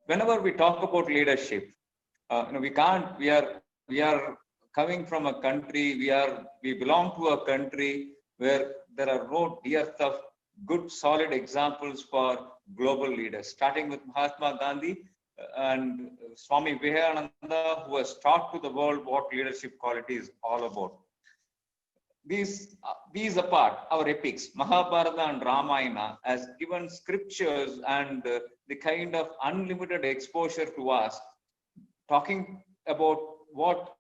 whenever we talk about leadership, we can't. We are coming from a country. We belong to a country where there are no dearth of good, solid examples for global leaders. Starting with Mahatma Gandhi and Swami Vivekananda, who has taught to the world what leadership quality is all about. These apart, our epics, Mahabharata and Ramayana, has given scriptures and the kind of unlimited exposure to us, talking about what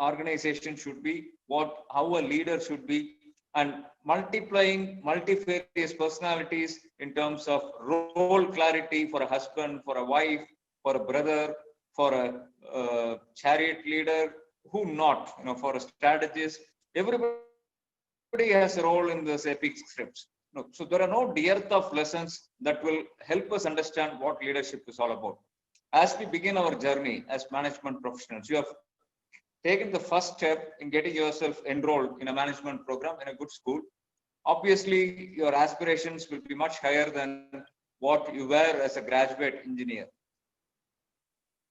organization should be, how a leader should be, and multiplying multifarious personalities in terms of role clarity for a husband, for a wife, for a brother, for a chariot leader, who not, for a strategist. Everybody has a role in this epic scripts. So there are no dearth of lessons that will help us understand what leadership is all about. As we begin our journey as management professionals, you have taken the first step in getting yourself enrolled in a management program in a good school. Obviously, your aspirations will be much higher than what you were as a graduate engineer.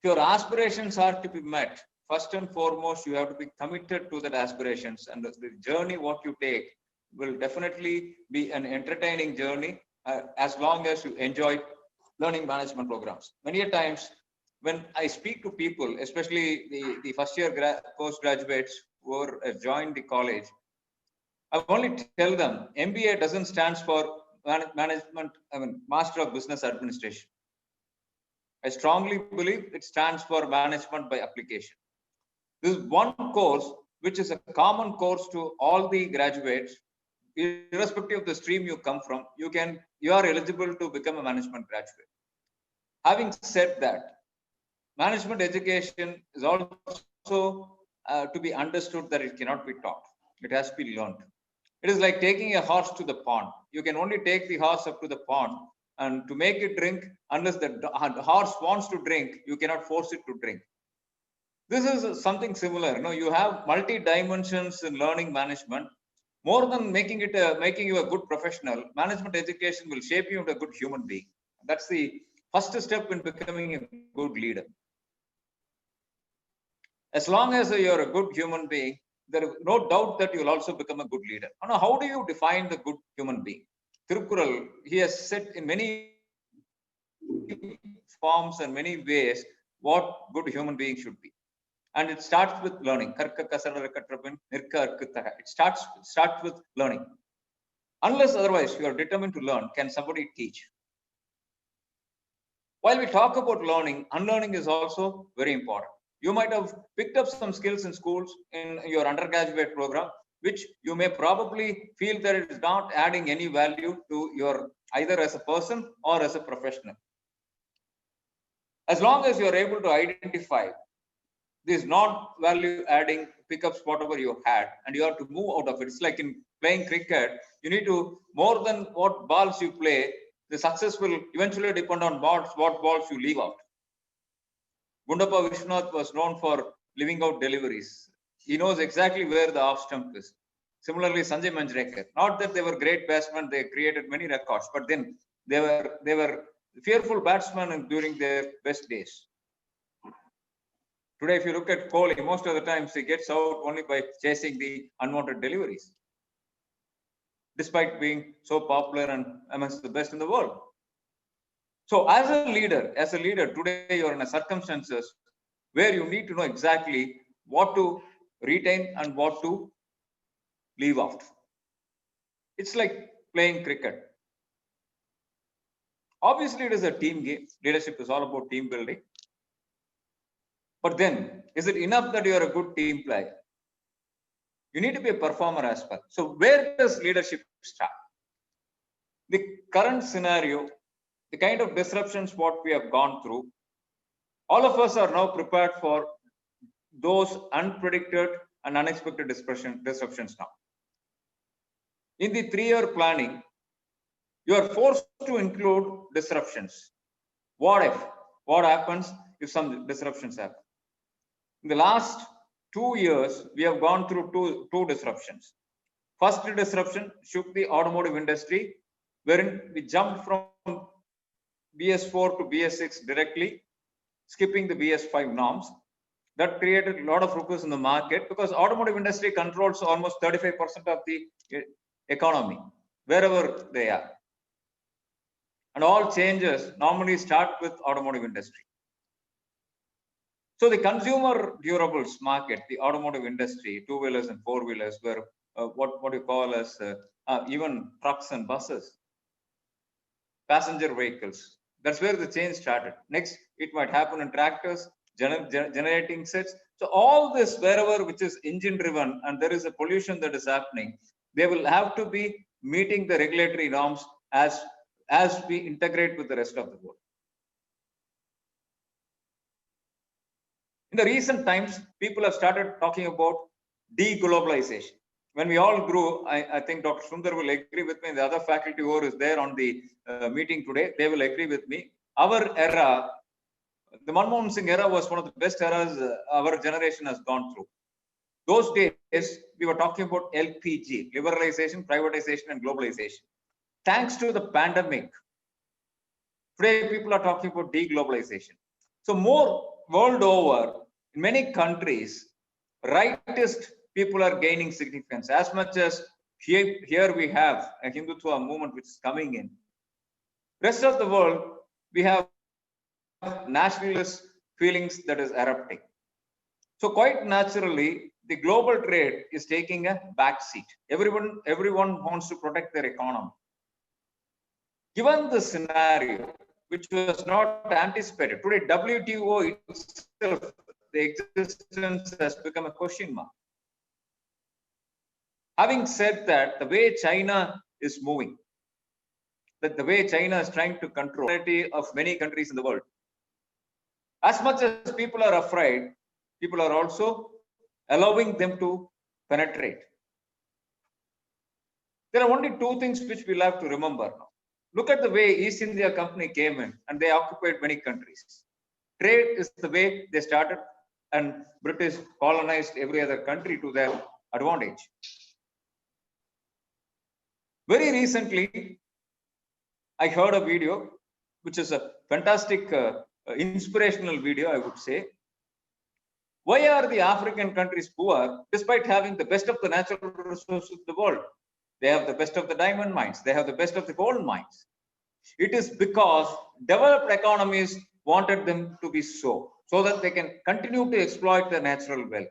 If your aspirations are to be met, first and foremost, you have to be committed to that aspirations, and the journey what you take will definitely be an entertaining journey as long as you enjoy learning management programs. Many a times when I speak to people, especially the first year postgraduates who have joined the college, I only tell them MBA doesn't stand for Master of Business Administration. I strongly believe it stands for Management by Application. This is one course which is a common course to all the graduates, irrespective of the stream you come from. You are eligible to become a management graduate. Having said that, management education is also to be understood that it cannot be taught. It has to be learned. It is like taking a horse to the pond. You can only take the horse up to the pond, and to make it drink, unless the horse wants to drink, you cannot force it to drink. This is something similar. You have multi-dimensions in learning management. More than making you a good professional, management education will shape you into a good human being. That's the first step in becoming a good leader. As long as you're a good human being, there is no doubt that you will also become a good leader. Now, how do you define the good human being? Tirukkural, he has said in many forms and many ways what good human being should be. And it starts with learning. It starts with learning. Unless otherwise you are determined to learn, can somebody teach? While we talk about learning, unlearning is also very important. You might have picked up some skills in schools in your undergraduate program, which you may probably feel that it is not adding any value to your either as a person or as a professional. As long as you are able to identify these non-value adding pickups, whatever you had, and you have to move out of it. It's like in playing cricket, you need to, more than what balls you play, the success will eventually depend on what balls you leave out. Gundappa Vishwanath was known for leaving out deliveries. He knows exactly where the off stump is. Similarly, Sanjay Manjrekar, not that they were great batsmen, they created many records, but then they were fearful batsmen during their best days. Today, if you look at Kohli, most of the times he gets out only by chasing the unwanted deliveries, despite being so popular and amongst the best in the world. So as a leader, today you're in a circumstances where you need to know exactly what to retain and what to leave out. It's like playing cricket. Obviously, it is a team game. Leadership is all about team building. But then, is it enough that you are a good team player? You need to be a performer as well. So where does leadership start? The current scenario, the kind of disruptions what we have gone through, all of us are now prepared for those unpredicted and unexpected disruptions now. In the 3-year planning, you are forced to include disruptions. What happens if some disruptions happen? In the last 2 years, we have gone through two disruptions. First disruption shook the automotive industry, wherein we jumped from BS4 to BS6 directly, skipping the BS5 norms. That created a lot of ruckus in the market because automotive industry controls almost 35% of the economy, wherever they are. And all changes normally start with automotive industry. So the consumer durables market, the automotive industry, two-wheelers and four-wheelers were what you call as even trucks and buses, passenger vehicles. That's where the change started. Next, it might happen in tractors, generating sets. So all this, wherever which is engine driven and there is a pollution that is happening, they will have to be meeting the regulatory norms as we integrate with the rest of the world. In the recent times, people have started talking about deglobalization. When we all grew, I think Dr. Sundar will agree with me. The other faculty who is there on the meeting today, they will agree with me. Our era, the Manmohan Singh era, was one of the best eras our generation has gone through. Those days, we were talking about LPG, liberalization, privatization, and globalization. Thanks to the pandemic, today people are talking about deglobalization. So more world over, in many countries, rightist people are gaining significance. As much as here we have a Hindutva movement which is coming in. Rest of the world, we have nationalist feelings that is erupting. So quite naturally, the global trade is taking a backseat. Everyone wants to protect their economy. Given the scenario, which was not anticipated, today WTO itself, the existence has become a question mark. Having said that, the way China is moving, that the way China is trying to control of many countries in the world, as much as people are afraid, people are also allowing them to penetrate. There are only two things which we'll have to remember now. Look at the way East India Company came in and they occupied many countries. Trade is the way they started, and British colonized every other country to their advantage. Very recently, I heard a video, which is a fantastic, inspirational video, I would say. Why are the African countries poor despite having the best of the natural resources of the world? They have the best of the diamond mines. They have the best of the gold mines. It is because developed economies wanted them to be so that they can continue to exploit the natural wealth.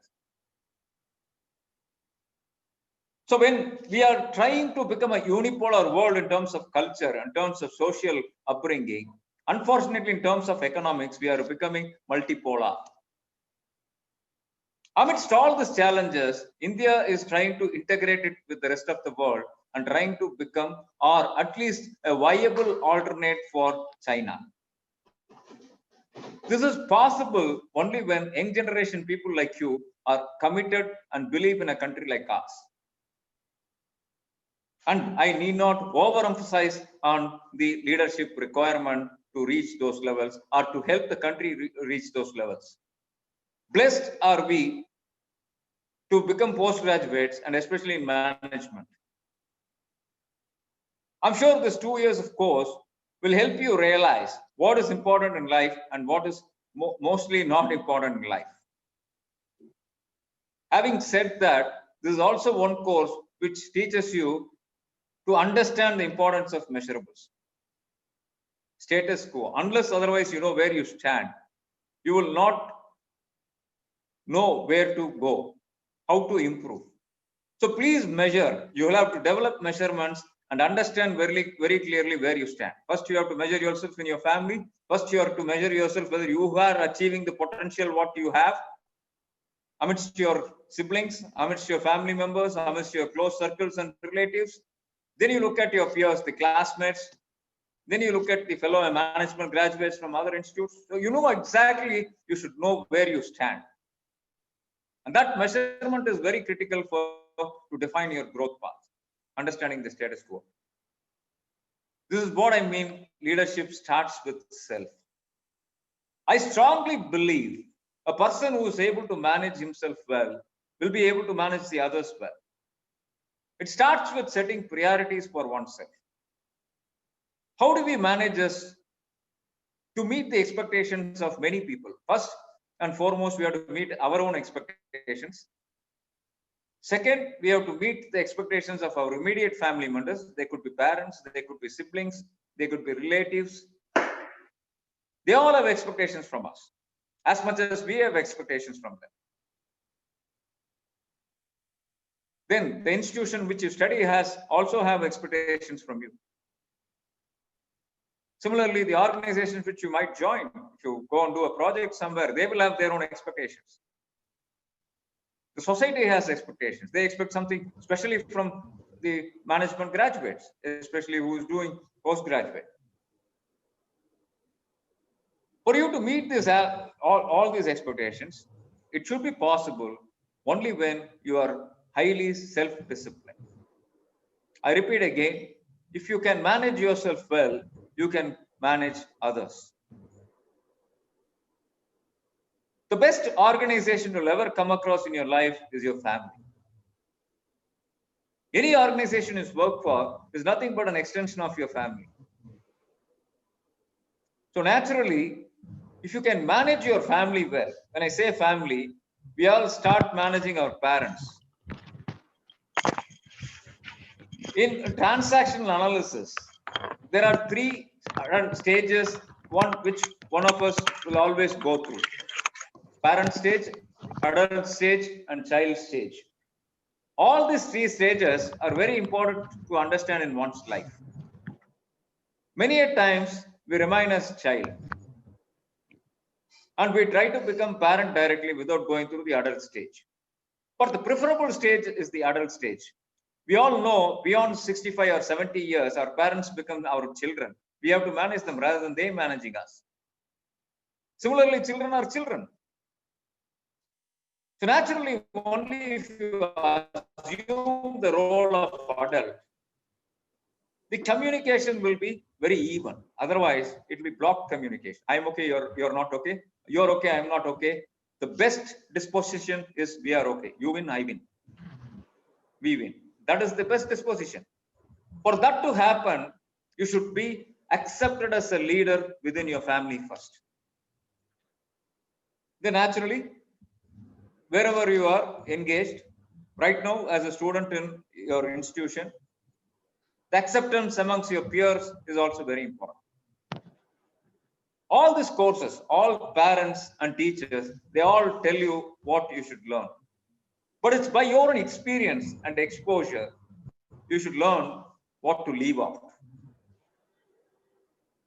So when we are trying to become a unipolar world in terms of culture, in terms of social upbringing, unfortunately, in terms of economics, we are becoming multipolar. Amidst all these challenges, India is trying to integrate it with the rest of the world and trying to become, or at least a viable alternate for China. This is possible only when young generation people like you are committed and believe in a country like us. And I need not overemphasize on the leadership requirement to reach those levels or to help the country reach those levels. Blessed are we to become postgraduates, and especially in management. I'm sure this 2 years of course will help you realize what is important in life and what is mostly not important in life. Having said that, this is also one course which teaches you to understand the importance of measurables. Status quo, unless otherwise you know where you stand, you will not know where to go, how to improve. So please measure. You will have to develop measurements and understand very, very clearly where you stand. First, you have to measure yourself in your family. First, you have to measure yourself whether you are achieving the potential what you have amidst your siblings, amidst your family members, amidst your close circles and relatives. Then you look at your peers, the classmates. Then you look at the fellow management graduates from other institutes. So you know exactly, you should know where you stand. And that measurement is very critical to define your growth path, understanding the status quo. This is what I mean, leadership starts with self. I strongly believe a person who is able to manage himself well will be able to manage the others well. It starts with setting priorities for oneself. How do we manage this to meet the expectations of many people. First and foremost, we have to meet our own expectations. Second, we have to meet the expectations of our immediate family members. They could be parents, they could be siblings, they could be relatives. They all have expectations from us, as much as we have expectations from them. Then the institution which you study has also have expectations from you. Similarly, the organizations which you might join, if you go and do a project somewhere, they will have their own expectations. The society has expectations. They expect something, especially from the management graduates, especially who is doing postgraduate. For you to meet this, all these expectations, it should be possible only when you are highly self-disciplined. I repeat again, if you can manage yourself well, you can manage others. The best organization you'll ever come across in your life is your family. Any organization you work for is nothing but an extension of your family. So naturally, if you can manage your family well, when I say family, we all start managing our parents. In transactional analysis, there are three stages, which one of us will always go through: parent stage, adult stage, and child stage. All these three stages are very important to understand in one's life. Many a times we remain as child, and we try to become parent directly without going through the adult stage. But the preferable stage is the adult stage. We all know beyond 65 or 70 years, our parents become our children. We have to manage them rather than they managing us. Similarly, children are children. So naturally, only if you assume the role of adult, the communication will be very even. Otherwise, it will be blocked communication. I'm okay, you're not okay. You're okay, I'm not okay. The best disposition is we are okay. You win, I win. We win. That is the best disposition. For that to happen, you should be accepted as a leader within your family first. Then naturally, wherever you are engaged, right now as a student in your institution, the acceptance amongst your peers is also very important. All these courses, all parents and teachers, they all tell you what you should learn. But it's by your own experience and exposure, you should learn what to leave off.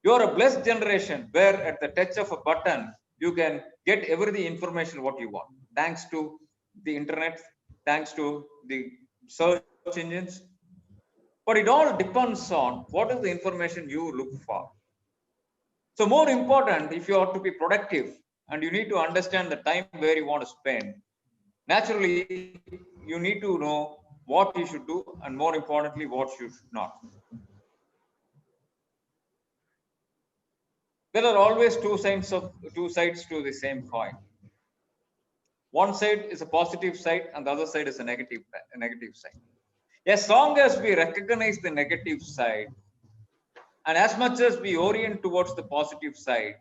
You are a blessed generation where at the touch of a button, you can get every the information what you want. Thanks to the internet, thanks to the search engines. But it all depends on what is the information you look for. So more important, if you are to be productive and you need to understand the time where you want to spend, naturally, you need to know what you should do and more importantly, what you should not. There are always two sides to the same coin. One side is a positive side and the other side is a negative side. As long as we recognize the negative side and as much as we orient towards the positive side,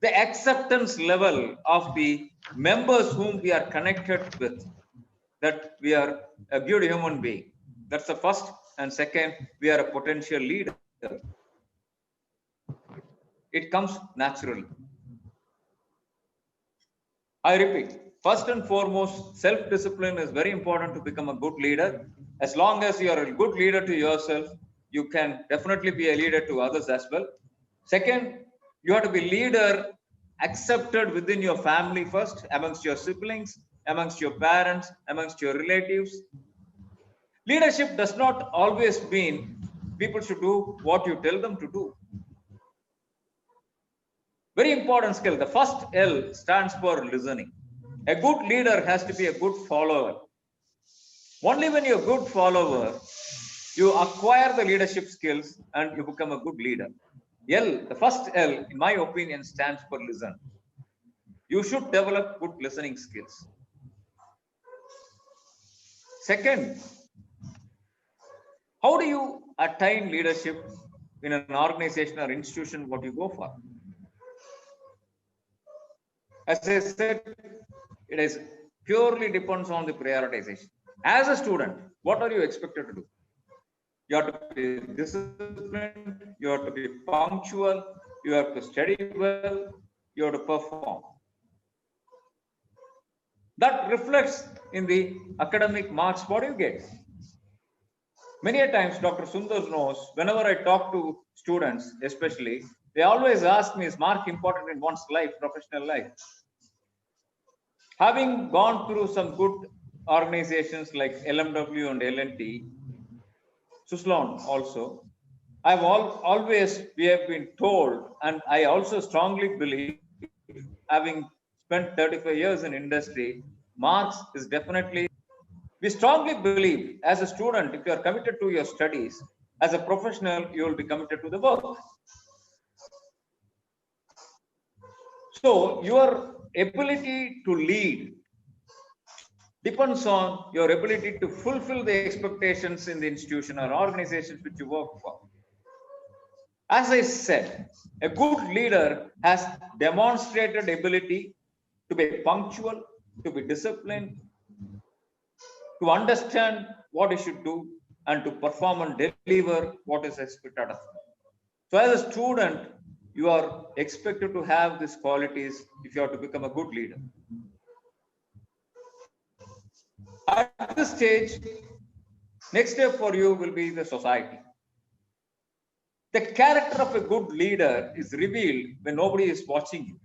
the acceptance level of the members whom we are connected with, that we are a good human being. That's the first. And second, we are a potential leader. It comes naturally. I repeat, first and foremost, self-discipline is very important to become a good leader. As long as you are a good leader to yourself, you can definitely be a leader to others as well. Second, you have to be leader accepted within your family first, amongst your siblings, amongst your parents, amongst your relatives. Leadership does not always mean people should do what you tell them to do. Very important skill. The first L stands for listening. A good leader has to be a good follower. Only when you're a good follower, you acquire the leadership skills and you become a good leader. L, the first L, in my opinion, stands for listen. You should develop good listening skills. Second, how do you attain leadership in an organization or institution? What you go for? As I said, it is purely depends on the prioritization. As a student, what are you expected to do? You have to be disciplined, you have to be punctual, you have to study well, you have to perform. That reflects in the academic marks what you get. Many a times, Dr. Sundar knows, whenever I talk to students, especially, they always ask me, is mark important in one's life, professional life? Having gone through some good organizations like LMW and LNT, Suslon also, we have been told, and I also strongly believe, having spent 35 years in industry, marks is definitely, we strongly believe as a student, if you are committed to your studies, as a professional, you will be committed to the work. So your ability to lead depends on your ability to fulfill the expectations in the institution or organizations which you work for. As I said, a good leader has demonstrated ability to be punctual, to be disciplined, to understand what he should do, and to perform and deliver what is expected of him. So, as a student, you are expected to have these qualities if you have to become a good leader. At this stage, next step for you will be the society. The character of a good leader is revealed when nobody is watching you.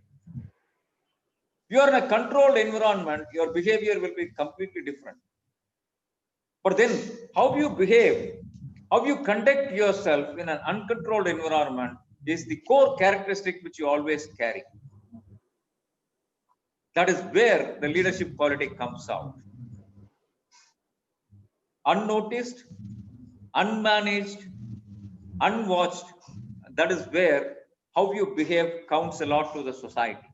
You are in a controlled environment, your behavior will be completely different. But then, how you behave, how you conduct yourself in an uncontrolled environment is the core characteristic which you always carry. That is where the leadership quality comes out. Unnoticed, unmanaged, unwatched, that is where how you behave counts a lot to the society.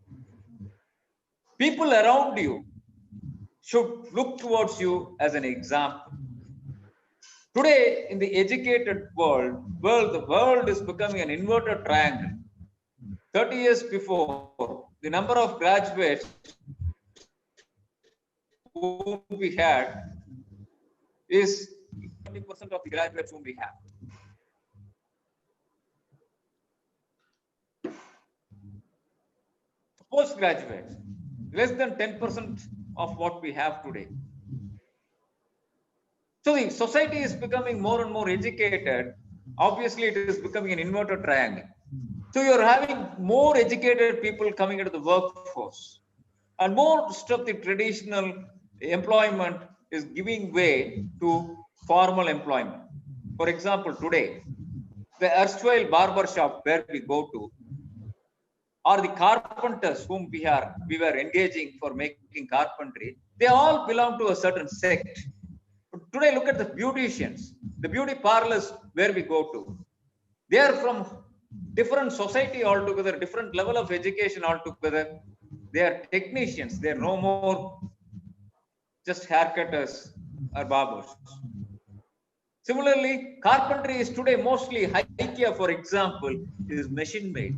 People around you should look towards you as an example. Today, in the educated world, the world is becoming an inverted triangle. 30 years before, the number of graduates whom we had is 20% of the graduates whom we have. Postgraduates, less than 10% of what we have today. So the society is becoming more and more educated. Obviously, it is becoming an inverted triangle. So you're having more educated people coming into the workforce, and most of the traditional employment is giving way to formal employment. For example, today, the erstwhile barber shop where we go to, or the carpenters whom we were engaging for making carpentry, they all belong to a certain sect. Today, look at the beauticians, the beauty parlors where we go to. They are from different society altogether, different level of education altogether. They are technicians. They are no more just haircutters or barbers. Similarly, carpentry is today mostly IKEA, for example, is machine made.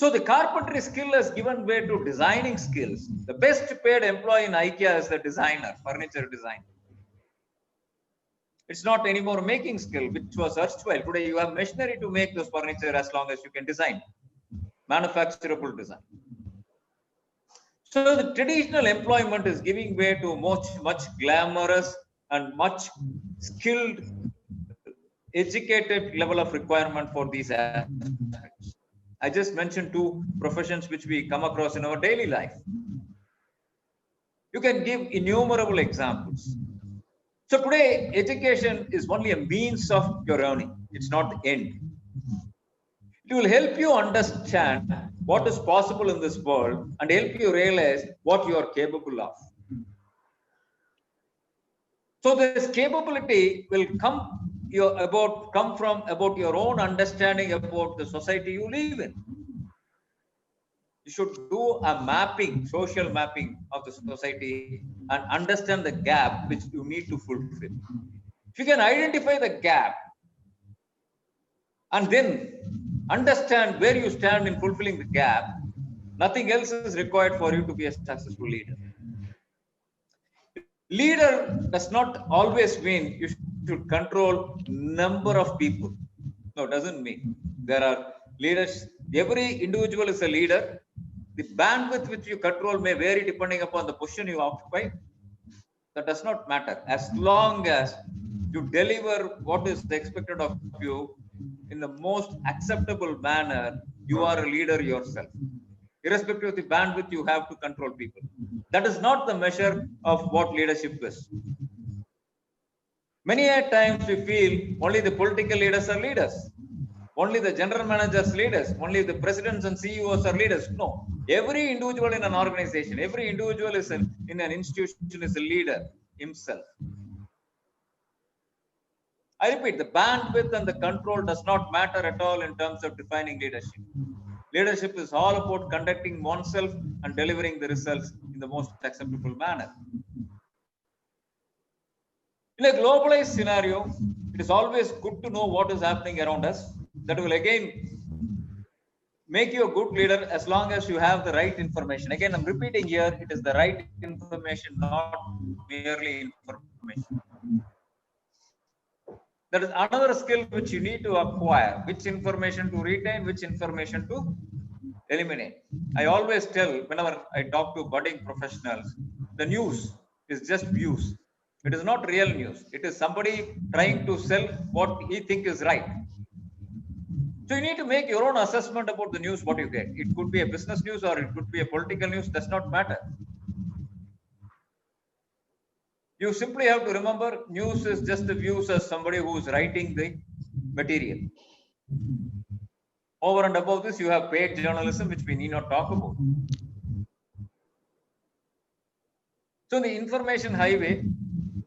So the carpentry skill has given way to designing skills. The best paid employee in IKEA is the designer, furniture designer. It's not anymore making skill, which was erstwhile. Today you have machinery to make those furniture as long as you can design, manufacturable design. So the traditional employment is giving way to much glamorous and much skilled, educated level of requirement for these aspects. I just mentioned two professions which we come across in our daily life. You can give innumerable examples. So today, education is only a means of your earning. It's not the end. It will help you understand what is possible in this world and help you realize what you are capable of. So this capability will come from your own understanding about the society you live in. You should do a mapping, social mapping of the society and understand the gap which you need to fulfill. If you can identify the gap and then understand where you stand in fulfilling the gap, Nothing else is required for you to be a successful leader. Leader does not always mean you should control number of people. No, doesn't mean. There are leaders. Every individual is a leader. The bandwidth which you control may vary depending upon the position you occupy. That does not matter. As long as you deliver what is expected of you in the most acceptable manner, you are a leader yourself. Irrespective of the bandwidth you have to control people. That is not the measure of what leadership is. Many a times we feel only the political leaders are leaders. Only the general managers leaders. Only the presidents and CEOs are leaders. No. Every individual in an organization, every individual is in an institution is a leader himself. I repeat, the bandwidth and the control does not matter at all in terms of defining leadership. Leadership is all about conducting oneself and delivering the results in the most acceptable manner. In a globalized scenario, it is always good to know what is happening around us. That will again make you a good leader as long as you have the right information. Again, I'm repeating here, it is the right information, not merely information. That is another skill which you need to acquire, which information to retain, which information to eliminate. I always tell whenever I talk to budding professionals, the news is just views. It is not real news. It is somebody trying to sell what he thinks is right. So you need to make your own assessment about the news, what you get. It could be a business news or it could be a political news, does not matter. You simply have to remember news is just the views as somebody who is writing the material. Over and above this, you have paid journalism, which we need not talk about. So the information highway,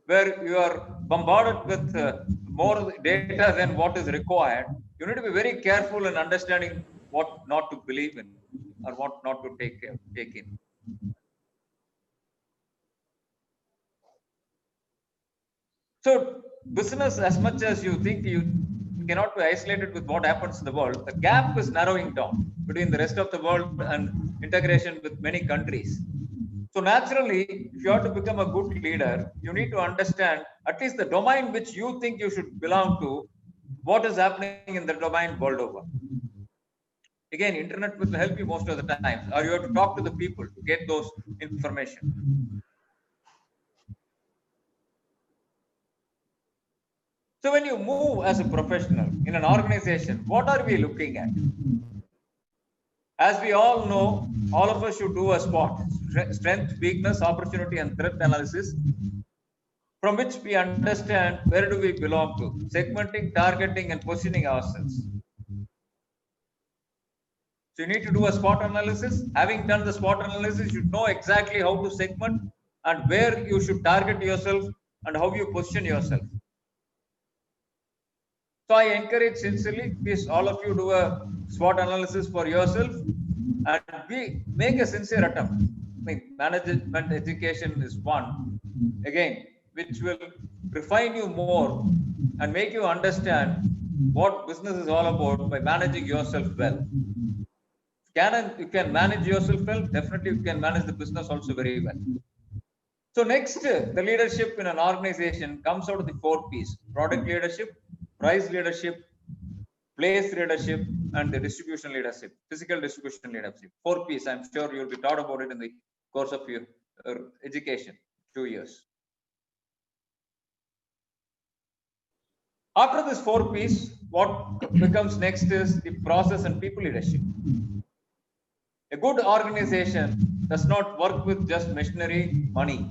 where you are bombarded with more data than what is required, you need to be very careful in understanding what not to believe in or what not to take in. So business, as much as you think you cannot be isolated with what happens in the world, the gap is narrowing down between the rest of the world and integration with many countries. So naturally, if you have to become a good leader, you need to understand at least the domain which you think you should belong to, what is happening in the domain world over. Again, internet will help you most of the times, or you have to talk to the people to get those information. So when you move as a professional in an organization, what are we looking at? As we all know, all of us should do a SWOT, strength, weakness, opportunity, and threat analysis, from which we understand where do we belong to, segmenting, targeting, and positioning ourselves. So you need to do a SWOT analysis. Having done the SWOT analysis, you know exactly how to segment and where you should target yourself and how you position yourself. So I encourage sincerely, please all of you do a SWOT analysis for yourself and we make a sincere attempt. I mean, management education is one, again, which will refine you more and make you understand what business is all about by managing yourself well. You can manage yourself well, definitely you can manage the business also very well. So next, the leadership in an organization comes out of the 4 P's: product leadership, price leadership, place leadership, and the distribution leadership, physical distribution leadership. 4 P's. I'm sure you'll be taught about it in the course of your education, 2 years. After this 4 P's, what becomes next is the process and people leadership. A good organization does not work with just machinery, money.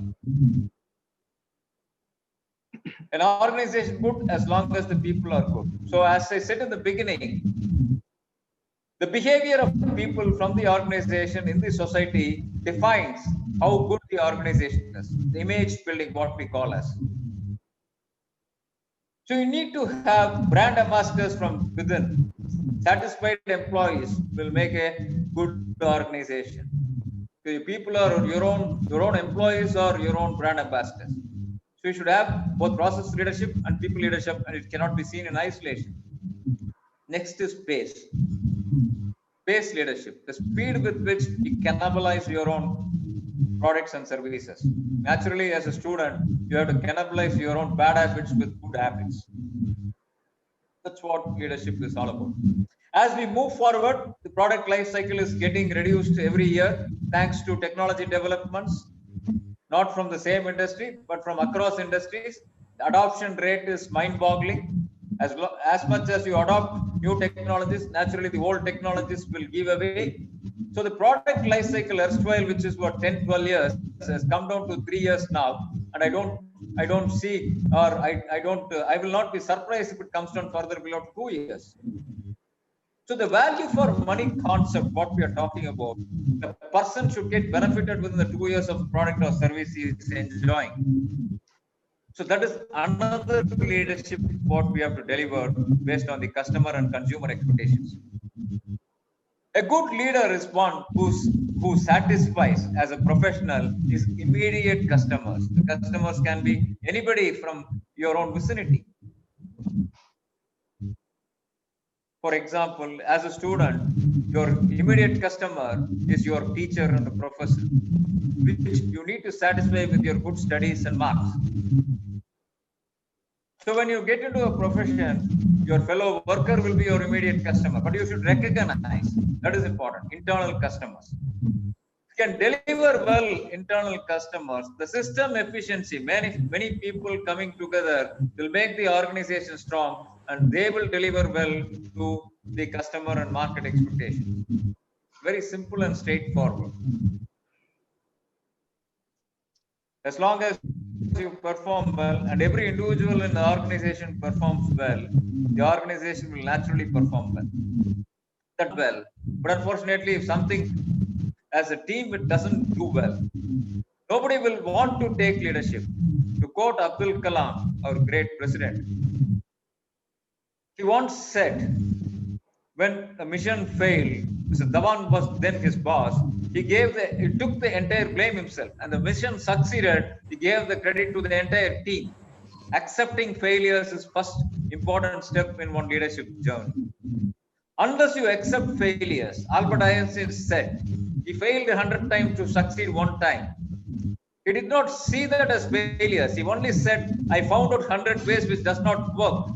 An organization good as long as the people are good. So as I said in the beginning, the behavior of people from the organization in the society defines how good the organization is. The image building, what we call as. So you need to have brand ambassadors from within. Satisfied employees will make a good organization. So people are your own employees or your own brand ambassadors. So you should have both process leadership and people leadership, and it cannot be seen in isolation. Next is pace. based leadership, the speed with which you cannibalize your own products and services. Naturally, as a student, you have to cannibalize your own bad habits with good habits. That's what leadership is all about. As we move forward, the product life cycle is getting reduced every year thanks to technology developments, not from the same industry, but from across industries. The adoption rate is mind-boggling. As much as you adopt new technologies, naturally the old technologies will give away. So the product life cycle erstwhile, which is what 10, 12 years, has come down to 3 years now. And I don't see, or I will not be surprised if it comes down further below 2 years. So the value for money concept, what we are talking about, the person should get benefited within the 2 years of the product or service he is enjoying. So that is another leadership what we have to deliver based on the customer and consumer expectations. A good leader is one who satisfies as a professional his immediate customers. The customers can be anybody from your own vicinity. For example, as a student, your immediate customer is your teacher and the professor, which you need to satisfy with your good studies and marks. So when you get into a profession, your fellow worker will be your immediate customer, but you should recognize that is important. Internal customers. If you can deliver well internal customers, the system efficiency, many people coming together will make the organization strong, and they will deliver well to the customer and market expectations. Very simple and straightforward. As long as you perform well and every individual in the organization performs well, the organization will naturally perform well. That well. But unfortunately, if something as a team it doesn't do well, nobody will want to take leadership. To quote Abdul Kalam, our great president, he once said, when the mission failed, Mr. Dhawan was then his boss. He took the entire blame himself, and the mission succeeded. He gave the credit to the entire team. Accepting failures is first important step in one leadership journey. Unless you accept failures, Albert Einstein said, he failed 100 times to succeed one time. He did not see that as failures. He only said, I found out 100 ways which does not work.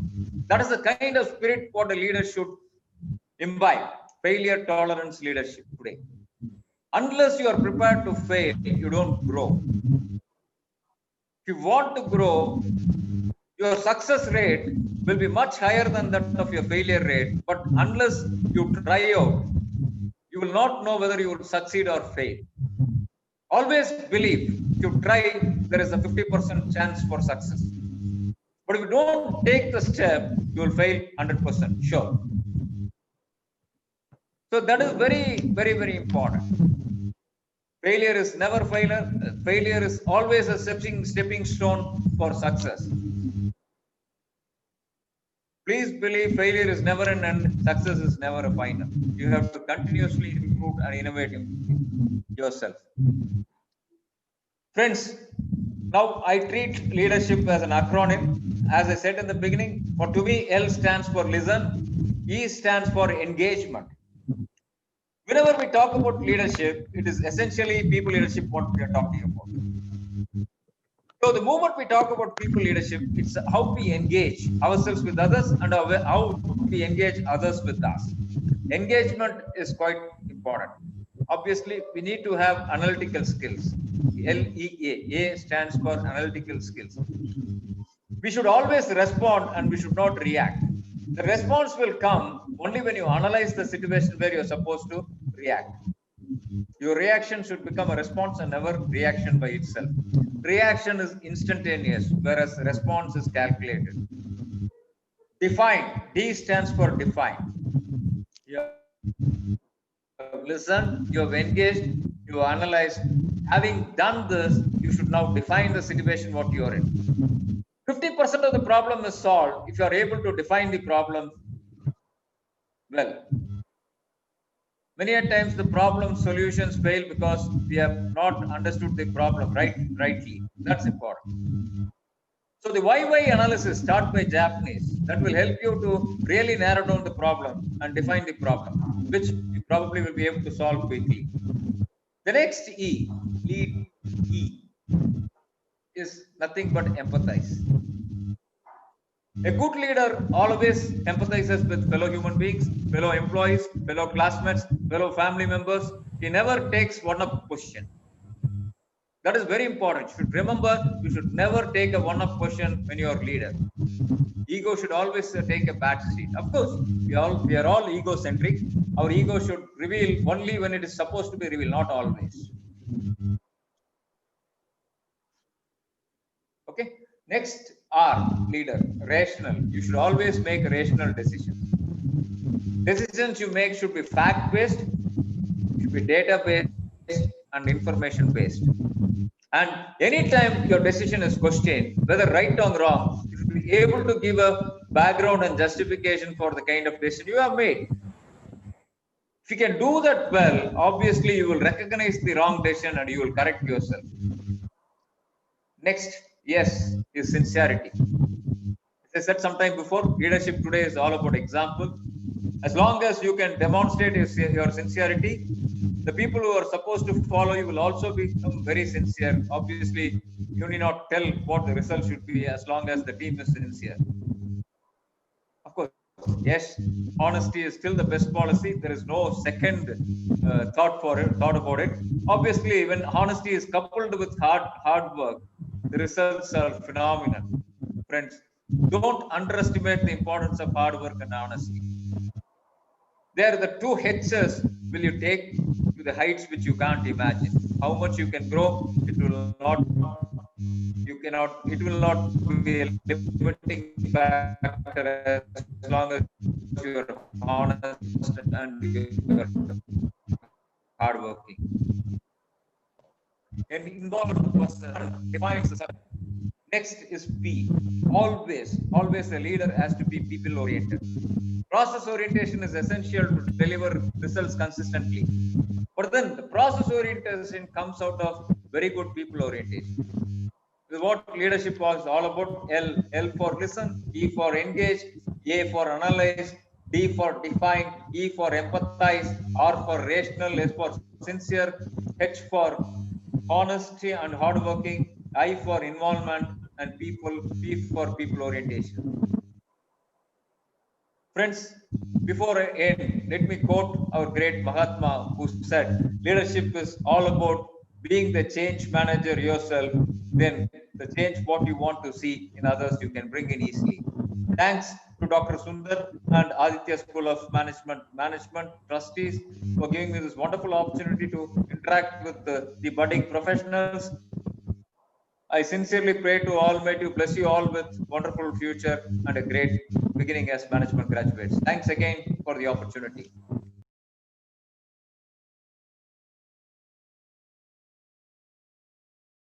That is the kind of spirit what a leader should imbibe. Failure tolerance leadership today. Unless you are prepared to fail, you don't grow. If you want to grow, your success rate will be much higher than that of your failure rate. But unless you try out, you will not know whether you will succeed or fail. Always believe, if you try, there is a 50% chance for success. But if you don't take the step, you will fail 100%, sure. So that is very, very, very important. Failure is never failure. Failure is always a stepping stone for success. Please believe failure is never an end. Success is never a final. You have to continuously improve and innovate yourself. Friends, now I treat leadership as an acronym. As I said in the beginning, to me, L stands for listen, E stands for engagement. Whenever we talk about leadership, it is essentially people leadership what we are talking about. So the moment we talk about people leadership, it's how we engage ourselves with others and how we engage others with us. Engagement is quite important. Obviously, we need to have analytical skills. LEA. A stands for analytical skills. We should always respond and we should not react. The response will come only when you analyze the situation where you're supposed to react. Your reaction should become a response and never reaction by itself. Reaction is instantaneous, whereas response is calculated. Define. D stands for define. You have listened, you have engaged, you have analyzed. Having done this, you should now define the situation what you are in. 50% of the problem is solved if you are able to define the problem well. Many times the problem solutions fail because we have not understood the problem rightly. That's important. So the why analysis start by Japanese. That will help you to really narrow down the problem and define the problem, which you probably will be able to solve quickly. The next E, lead E, is nothing but empathize. A good leader always empathizes with fellow human beings, fellow employees, fellow classmates, fellow family members. He never takes one-up position. That is very important. You should remember, you should never take a one-up position when you are leader. Ego should always take a back seat. Of course, we are all egocentric. Our ego should reveal only when it is supposed to be revealed, not always. Okay. Next R, leader, rational. You should always make rational decisions. Decisions you make should be fact-based, should be data-based, and information-based. And anytime your decision is questioned, whether right or wrong, you should be able to give a background and justification for the kind of decision you have made. If you can do that well, obviously you will recognize the wrong decision and you will correct yourself. Next, yes, is sincerity. As I said sometime before, leadership today is all about example. As long as you can demonstrate your sincerity, the people who are supposed to follow you will also become very sincere. Obviously, you need not tell what the result should be as long as the team is sincere. Of course, yes, honesty is still the best policy. There is no second thought about it. Obviously, when honesty is coupled with hard work, the results are phenomenal. Friends, don't underestimate the importance of hard work and honesty. They are the two H's will you take to the heights which you can't imagine. How much you can grow, it will not be a limiting factor as long as you are honest and you are hardworking. And involved person defines the subject. Next is P. Always the leader has to be people oriented. Process orientation is essential to deliver results consistently. But then the process orientation comes out of very good people orientation. This is what leadership was all about. L for listen, E for engage, A for analyze, D for define, E for empathize, R for rational, S for sincere, H for honesty and hardworking, I for involvement, and P for people orientation. Friends, before I end, let me quote our great Mahatma who said, leadership is all about being the change manager yourself, then the change what you want to see in others you can bring in easily. Thanks to Dr. Sundar and Aditya School of Management trustees for giving me this wonderful opportunity to interact with the budding professionals. I sincerely pray to Almighty to bless you all with wonderful future and a great beginning as management graduates. Thanks again for the opportunity.